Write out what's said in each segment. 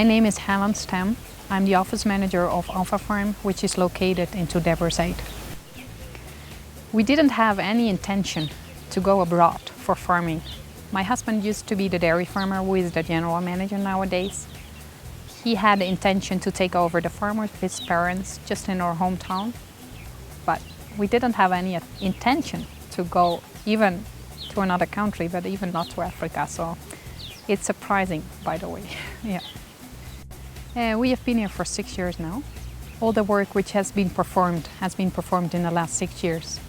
My name is Helen Stem. I'm the office manager of Alfa farm, which is located in Deborah. We didn't have any intention to go abroad for farming. My husband used to be the dairy farmer who is the general manager nowadays. He had the intention to take over the farm with his parents just in our hometown, but we didn't have any intention to go even to another country, but even not to Africa, so it's surprising, by the way. Yeah. We have been here for 6 years now. All the work which has been performed in the last 6 years.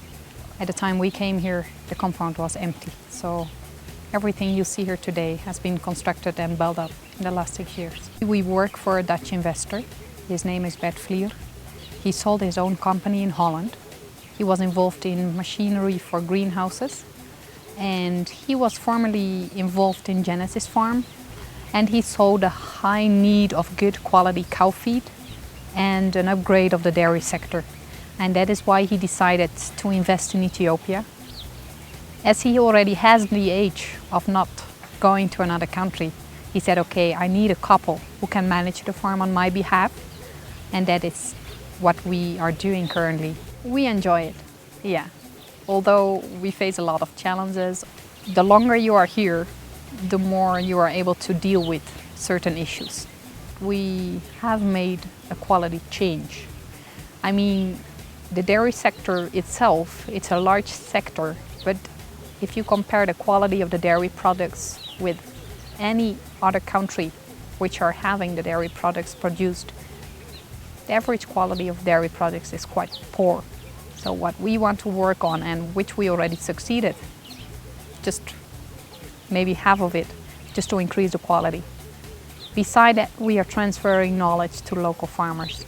At the time we came here, the compound was empty, so everything you see here today has been constructed and built up in the last 6 years. We work for a Dutch investor. His name is Bert Vlier. He sold his own company in Holland. He was involved in machinery for greenhouses, and he was formerly involved in Genesis Farm, and he saw the high need of good quality cow feed and an upgrade of the dairy sector. And that is why he decided to invest in Ethiopia. As he already has the age of not going to another country, he said, okay, I need a couple who can manage the farm on my behalf, and that is what we are doing currently. We enjoy it, yeah. Although we face a lot of challenges, the longer you are here, the more you are able to deal with certain issues. We have made a quality change. I mean, the dairy sector itself, it's a large sector, but if you compare the quality of the dairy products with any other country which are having the dairy products produced, the average quality of dairy products is quite poor. So what we want to work on, and which we already succeeded, just maybe half of it, just to increase the quality. Beside that, we are transferring knowledge to local farmers.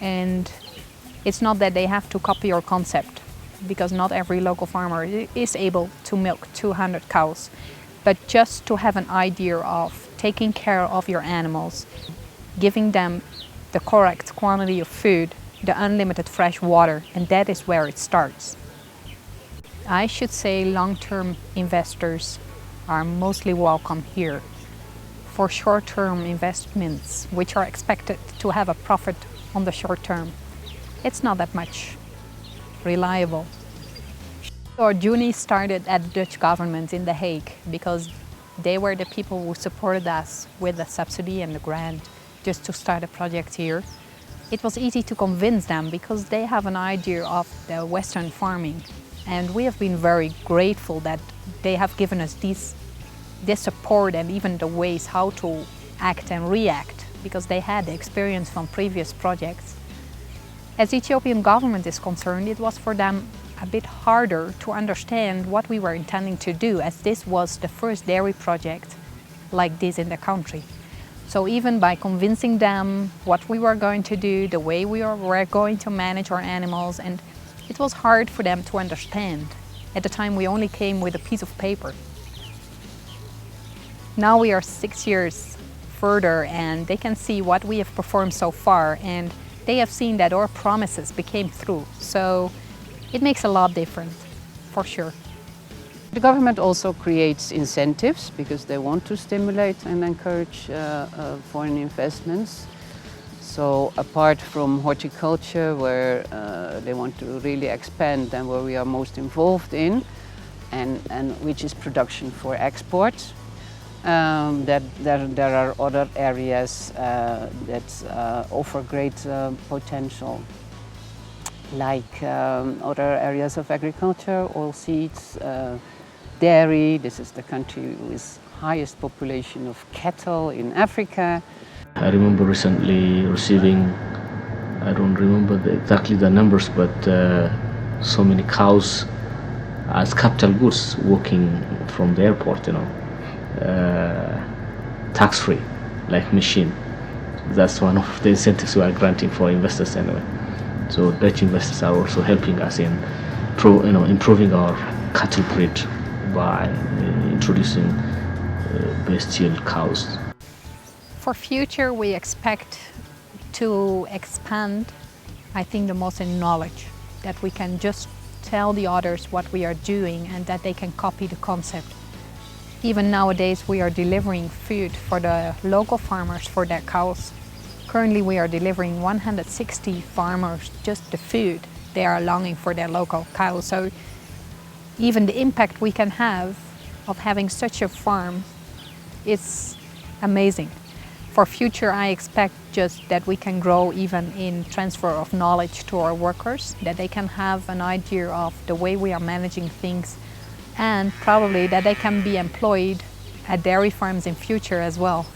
And it's not that they have to copy our concept, because not every local farmer is able to milk 200 cows, but just to have an idea of taking care of your animals, giving them the correct quantity of food, the unlimited fresh water, and that is where it starts. I should say long-term investors are mostly welcome here. For short-term investments, which are expected to have a profit on the short term, it's not that much reliable. Our journey started at the Dutch government in The Hague, because they were the people who supported us with the subsidy and the grant just to start a project here. It was easy to convince them because they have an idea of the Western farming, and we have been very grateful that they have given us this support and even the ways how to act and react, because they had the experience from previous projects. As the Ethiopian government is concerned, it was for them a bit harder to understand what we were intending to do, as this was the first dairy project like this in the country. So even by convincing them what we were going to do, the way we were going to manage our animals, and it was hard for them to understand. At the time we only came with a piece of paper. Now we are 6 years further, and they can see what we have performed so far, and they have seen that our promises became through. So it makes a lot different, for sure. The government also creates incentives because they want to stimulate and encourage foreign investments. So apart from horticulture, where they want to really expand and where we are most involved in, and which is production for export, that there are other areas that offer great potential, like other areas of agriculture, oilseeds, dairy. This is the country with highest population of cattle in Africa. I remember recently receiving, I don't remember exactly the numbers, but so many cows as capital goods walking from the airport, tax-free, like machine. That's one of the incentives we are granting for investors anyway. So Dutch investors are also helping us in improving our cattle breed by introducing bestial cows. For future, we expect to expand, I think, the most in knowledge, that we can just tell the others what we are doing and that they can copy the concept. Even nowadays we are delivering food for the local farmers for their cows. Currently we are delivering 160 farmers just the food they are longing for their local cows. So even the impact we can have of having such a farm, it's amazing. For future, I expect just that we can grow even in transfer of knowledge to our workers, that they can have an idea of the way we are managing things, and probably that they can be employed at dairy farms in future as well.